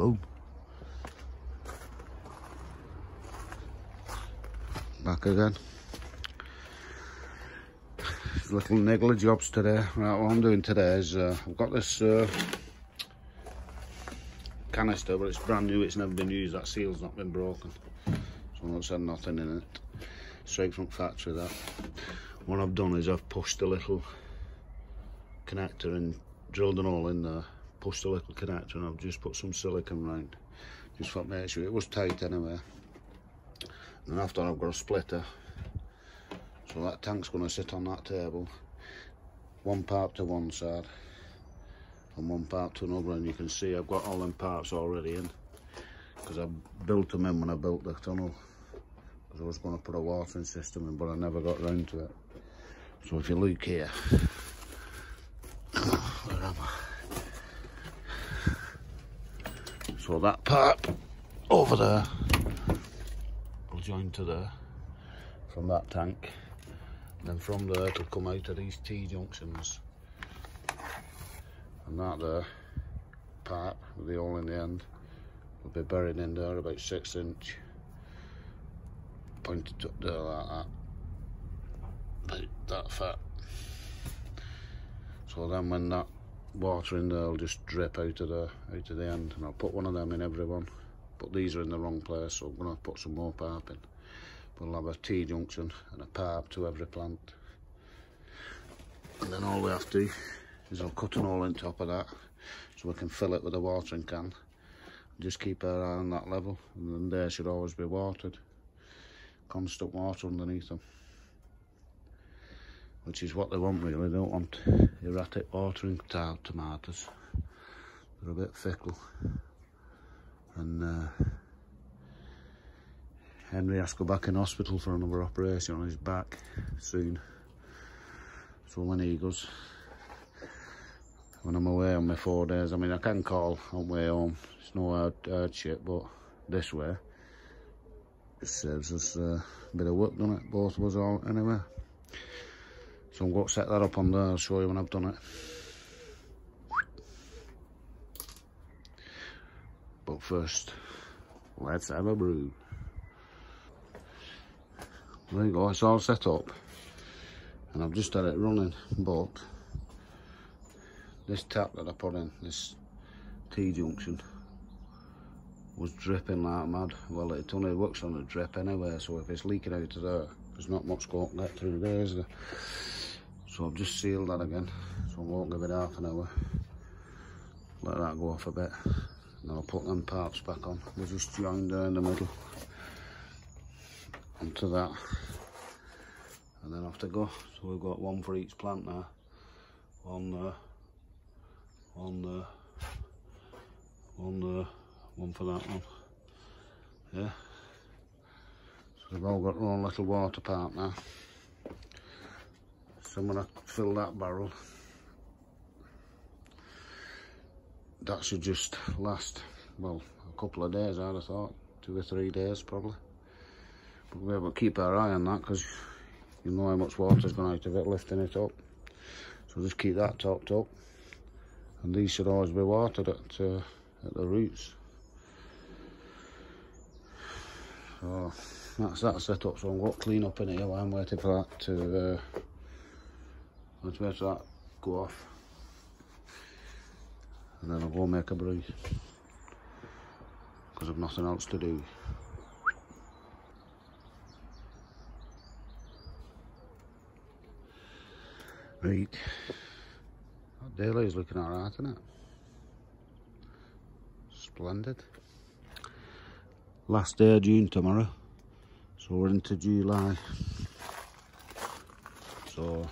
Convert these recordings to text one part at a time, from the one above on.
Boom. Back again. Little niggly jobs today. Right, what I'm doing today is I've got this canister, but it's brand new, it's never been used, that seal's not been broken. So I won't send nothing in it. Straight from factory that. What I've done is I've pushed a little connector and drilled an hole in there, pushed a little connector, and I've just put some silicone round. Just to make sure it was tight anyway. And after I've got a splitter. So that tank's going to sit on that table. One part to one side and one part to another, and you can see I've got all them parts already in because I built them in when I built the tunnel, because I was going to put a watering system in, but I never got round to it. So if you look here, where am I? So that part over there will join to there from that tank, and then from there it'll come out of these T-junctions, and that there part with the hole in the end will be buried in there about 6 inch, pointed up there like that, about that fat. So then when that water in there will just drip out of the end, and I'll put one of them in every one. But these are in the wrong place, so I'm going to put some more pipe in. But I'll have a T-junction and a pipe to every plant. And then all we have to is I'll cut an hole in top of that so we can fill it with a watering can. Just keep our eye on that level, and then they should always be watered. Constant water underneath them, which is what they want really. They don't want erratic watering tomatoes. They're a bit fickle. And Henry has to go back in hospital for another operation on his back soon. So when he goes, when I'm away on my 4 days, I mean I can call on the way home, it's no hardship, but this way it saves us a bit of work, doesn't it? Both of us all anyway. So I'm going to set that up on there, I'll show you when I've done it. But first, let's have a brew. There you go, it's all set up. And I've just had it running, but this tap that I put in, this T-junction, was dripping like mad. Well, it only works on a drip anyway, so if it's leaking out of there, there's not much going to get through there, is there? So I've just sealed that again, so I won't give it half an hour. Let that go off a bit, and I'll put them parts back on. They're just joined there in the middle onto that, and then off to go. So we've got one for each plant now. One there, one there, one there, one for that one. Yeah. So they've all got their own little water part now. So I'm going to fill that barrel. That should just last, well, a couple of days, I'd have thought. 2 or 3 days probably. But we'll be able to keep our eye on that, because you know how much water's gone out of it, lifting it up. So just keep that topped up. And these should always be watered at the roots. So that's that set up. So I'm going to clean up in here while I'm waiting for that to let's wait for that go off, and then I'll go make a brew because I've nothing else to do. Right, that daily is looking alright, isn't it? Splendid. Last day of June tomorrow, so we're into July. So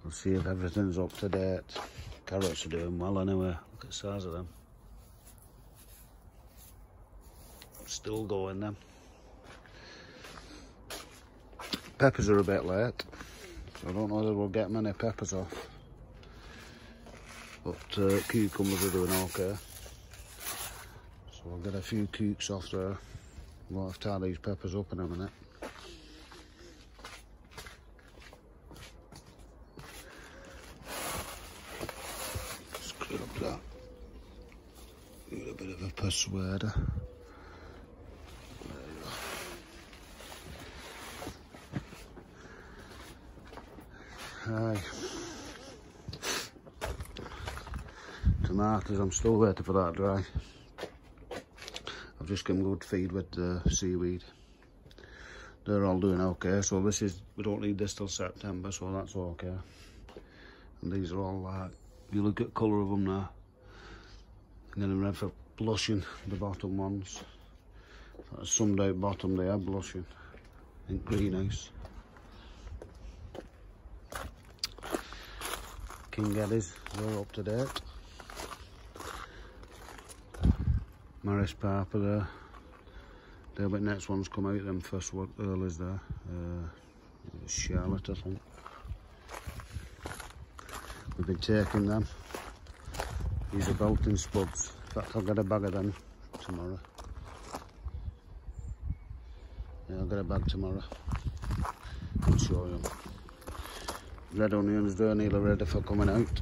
we'll see if everything's up to date. Carrots are doing well anyway. Look at the size of them. Still going them. Peppers are a bit late, so I don't know whether we'll get many peppers off. But cucumbers are doing okay. So I'll get a few cukes off there. We'll have to tie these peppers up in a minute. Screw up that. Need a bit of a persuader. Aye. Tomatoes, I'm still waiting for that to dry. I've just given good feed with the seaweed. They're all doing okay, so this is, we don't need this till September, so that's okay. And these are all like, if you look at colour of them now, I'm getting ready for blushing, the bottom ones. Some out bottom they are blushing in greenhouse. King Eddies, they're up to date. Maris Piper there. They'll be next ones come out, them first earlies there. Charlotte, I think. We've been taking them. These are belting spuds. In fact, I'll get a bag of them tomorrow. Yeah, I'll get a bag tomorrow. I'll show you. Red onions there, nearly ready for coming out.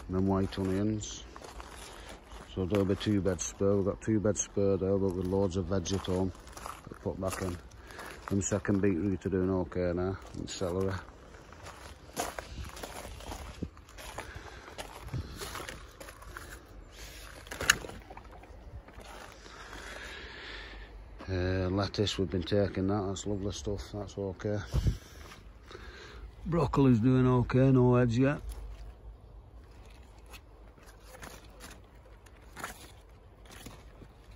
And then white onions. So there'll be 2 beds spur. We've got 2 beds spur there, but with loads of veg at home. Put back in. And second beetroot are doing okay now. And celery. Lettuce, we've been taking that. That's lovely stuff. That's okay. Broccoli's doing okay. No heads yet.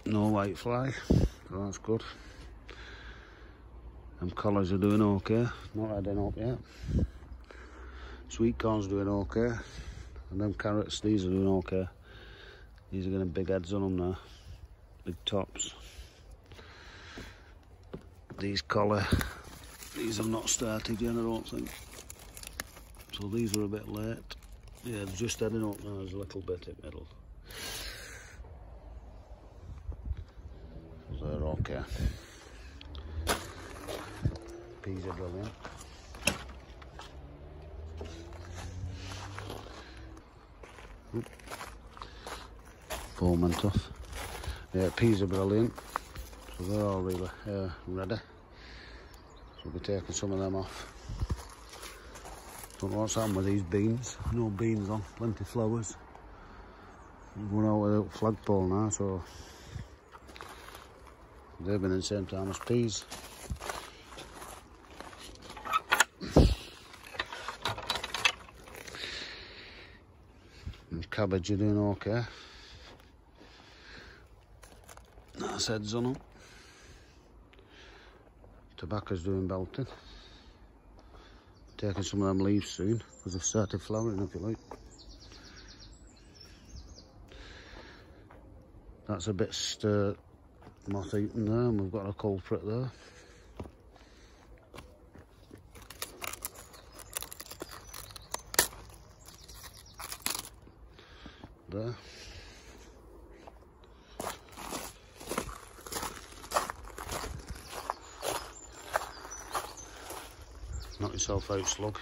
No white fly, so that's good. Them collards are doing okay, not adding up yet. Sweet corn's doing okay, and them carrots, these are doing okay. These are getting big heads on them now, big tops. These collar, these have not started yet, I don't think. So these are a bit late. Yeah, they're just heading up now, there's a little bit in the middle. They're okay. Peas are brilliant. Foam and tough. Yeah, peas are brilliant. So they're all really ready. So we'll be taking some of them off. Don't know what's happened with these beans. No beans on, plenty of flowers. We're going out with a flagpole now, so they've been in the same time as peas. And cabbage are doing okay. That's heads on them. Tobacco's doing belting. Taking some of them leaves soon, because they've started flowering, if you like. That's a bit moth-eaten there, and we've got a culprit there. There. Knock yourself out, slug.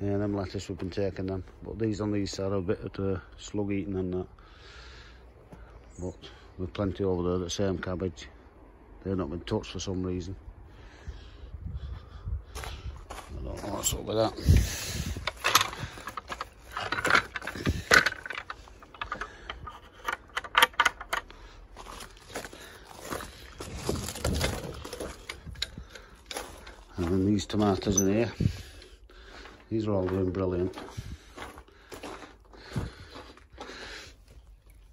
Yeah, them lettuce we've been taking them, but these on these side are a bit of slug eating and that. But with plenty over there, the same cabbage. They've not been touched for some reason. I don't know what's up with that. And then these tomatoes in here. These are all doing brilliant.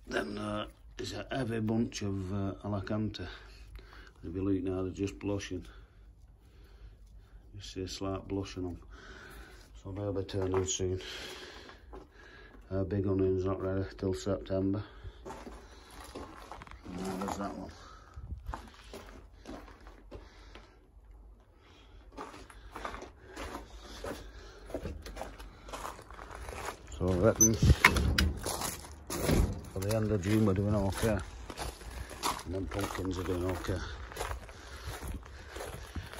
Then there's a heavy bunch of Alicante. If you look now, they're just blushing. You see a slight blush on them. So they'll be turning soon. Our big onion's not ready till September. Now there's that one. So I reckon for the end of June we're doing okay. And then pumpkins are doing okay.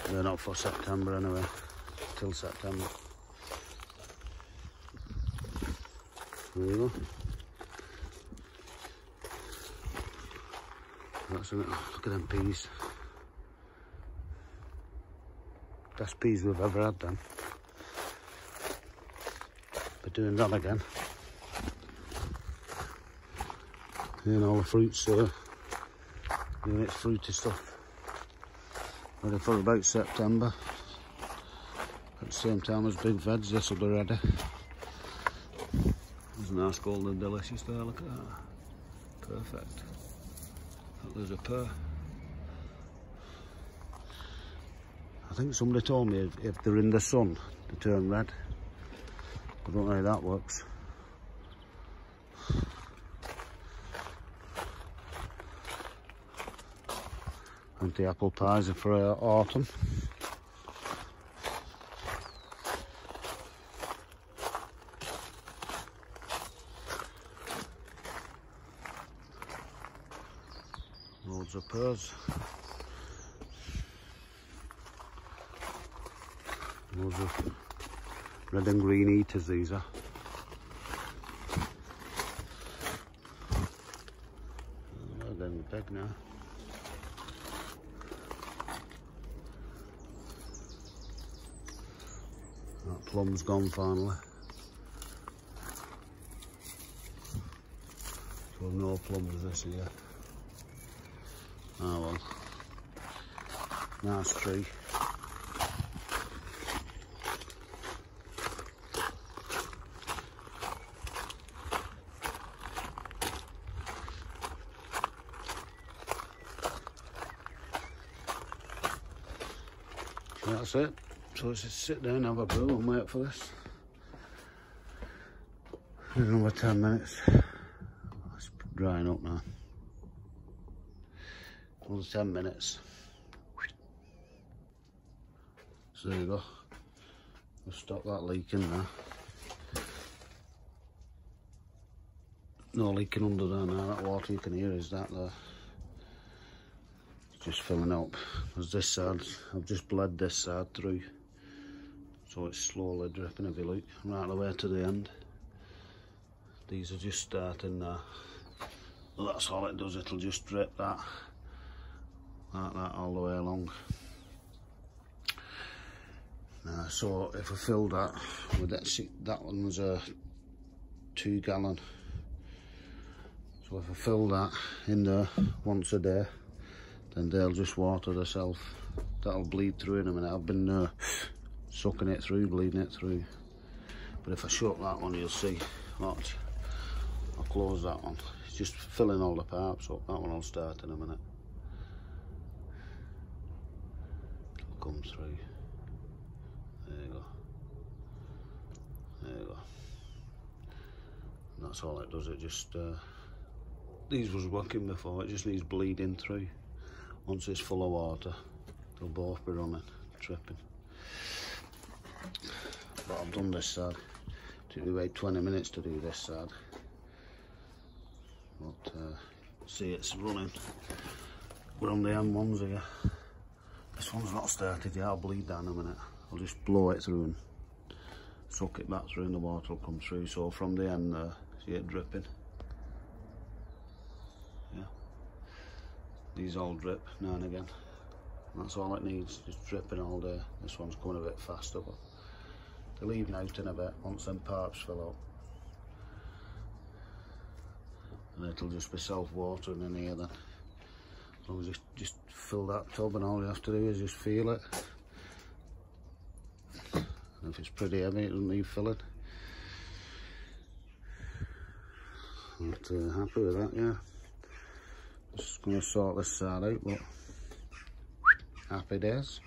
They're not for September anyway. till September. There you go. That's it. Look at them peas. Best peas we've ever had then. But doing that again. And all the fruits doing its fruity stuff. Ready for about September. At the same time as big veg, this will be ready. There's a nice golden delicious there, look at that. Perfect. Look, there's a pear. I think somebody told me if they're in the sun, they turn red. I don't know how that works. And the apple pies are for autumn. Loads of pears. Loads of red and green eaters, these are. They're getting big now. That plum's gone finally. So no plums this year. Oh well. Nice tree. That's it. So let's just sit down and have a brew and wait for this. Another 10 minutes. It's drying up now. Another 10 minutes. So there you go. We'll stop that leaking now. No leaking under there now. That water you can hear is that there. It's just filling up. There's this side. I've just bled this side through. So it's slowly dripping if you look, right the way to the end. These are just starting now. Well, that's all it does, it'll just drip that, like that all the way along. So if I fill that with that one was a 2 gallon. So if I fill that in there once a day, then they'll just water themselves. That'll bleed through in a minute. I've been sucking it through, bleeding it through. But if I shut that one, you'll see. Watch. I'll close that one. It's just filling all the pipes up. That one will start in a minute. It'll come through. There you go. There you go. And that's all it does. It just these was working before. It just needs bleeding through. Once it's full of water, they'll both be running, tripping. But I've done this side. It took me about 20 minutes to do this side. But see, it's running. We're on the M1s here. This one's not started yet. I'll bleed down in a minute. I'll just blow it through and suck it back through and the water will come through. So from the end there, see it dripping? Yeah. These all drip now and again. That's all it needs, just dripping all day. This one's coming a bit faster, but they'll even out in a bit once them pipes fill up. And it'll just be self-watering in here then. As long as you just fill that tub and all you have to do is just feel it. And if it's pretty heavy, it doesn't need filling. But happy with that, yeah. Just going to sort this side out, but happy days.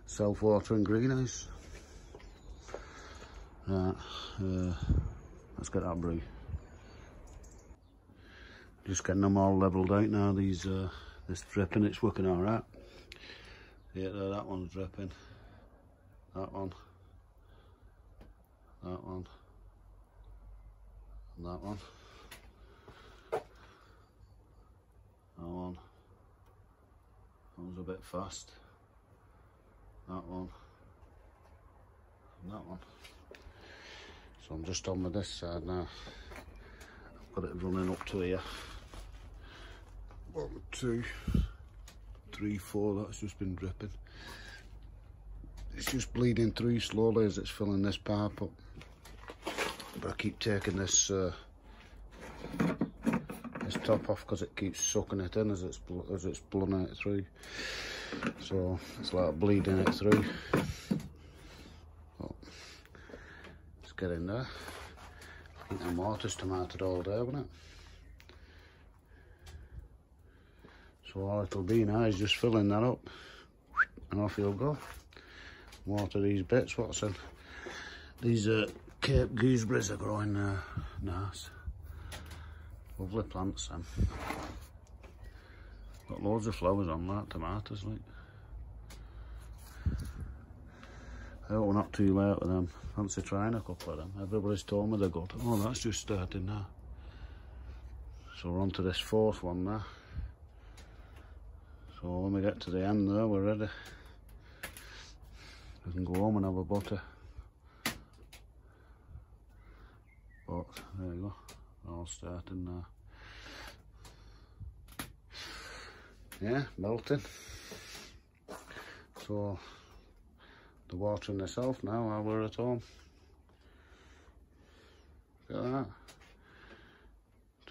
Self-watering greenhouse. Right, let's get that brew. Just getting them all levelled out now. These, this dripping, it's working all right. Yeah, there, that one's dripping. That one. That one. And that one. That one. That one's a bit fast. That one. and that one. So I'm just on with this side now. I've got it running up to here. 1, 2, 3, 4, that's just been dripping. It's just bleeding through slowly as it's filling this pipe up. But I keep taking this this top off because it keeps sucking it in as it's blowing it through. So it's like bleeding it through. But let's get in there. I think the mortar's tomated all day, won't it? So all it'll be now is just filling that up, and off you'll go. Water these bits. What's in? These Cape gooseberries are growing nice. Lovely plants, them. Got loads of flowers on that, tomatoes, like. I hope we're not too late with them. Fancy trying a couple of them. Everybody's told me they're good. Oh, that's just starting now. So we're on to this 4th one now. So when we get to the end there, we're ready. We can go home and have a butter. But there you go, they're all starting now. Yeah, melting. So the watering myself now while we're at home. Look at that.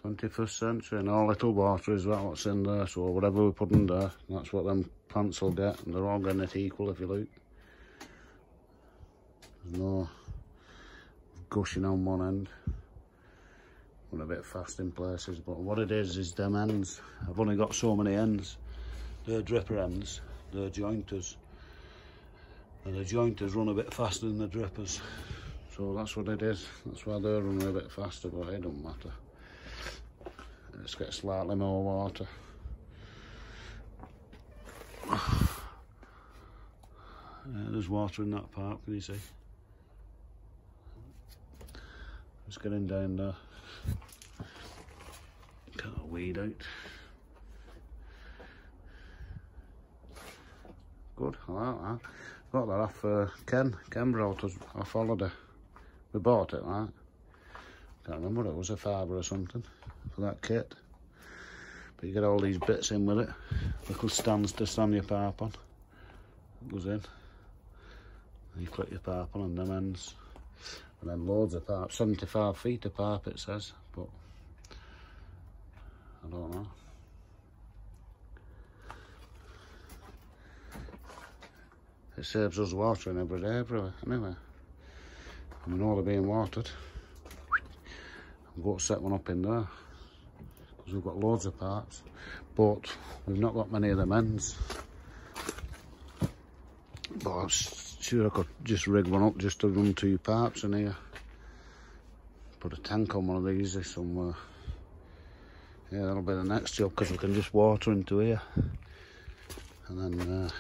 21st century, and all little water is what's in there, so whatever we put in there, that's what them plants will get, and they're all getting it equal if you look. There's no gushing on one end. Went a bit fast in places, but what it is them ends. I've only got so many ends. They're dripper ends, they're jointers. And the jointers run a bit faster than the drippers. So that's what it is. That's why they're running a bit faster, but it don't matter. Let's get slightly more water. Yeah, there's water in that pipe, can you see? Just getting down there. Cut a weed out. Good, I like that. Got that off Ken. Ken brought us off holiday. We bought it, right? Can't remember, it was a fibre or something for that kit. But you get all these bits in with it. Little stands to stand your pipe on. It goes in. You click your pipe on and them ends. And then loads of pipe, 75 feet of pipe it says, but I don't know. It saves us watering every day, everywhere, anyway. And we know they're being watered. I'm going to set one up in there, because we've got loads of pipes, but we've not got many of them ends. But I'm sure I could just rig one up just to run 2 pipes in here. Put a tank on one of these somewhere. Yeah, that'll be the next job, because we can just water into here. And then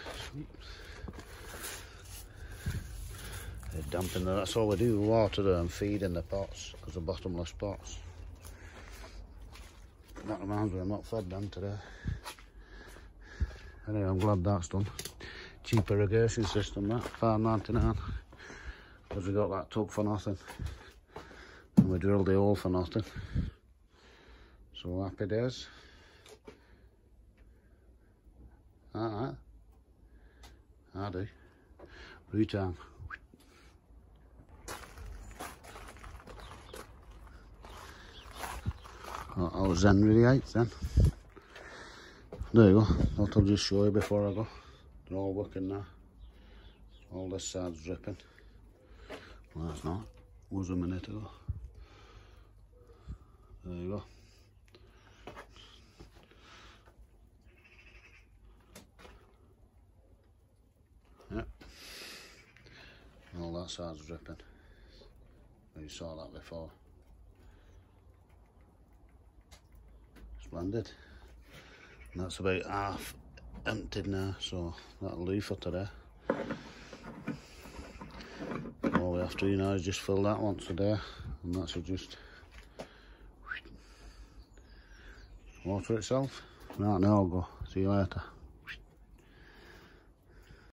dump in there. That's all we do, water there and feed in the pots, because they're bottomless pots. That reminds me, I'm not fed them today. Anyway, I'm glad that's done. Cheap irrigation system, that, £5.99. Because we got that tub for nothing. And we drilled the hole for nothing. So happy days. Alright. I do. Root time. I'll zen radiate then. There you go. Thought I'll just show you before I go. They're all working now. All this side's dripping. Well, that's not. It was a minute ago. There you go. Yep. All that side's dripping. You saw that before. Splendid. And that's about half emptied now, so that'll do for today. All we have to do now is just fill that once a day, and that's just water itself. Right, now I'll go. See you later.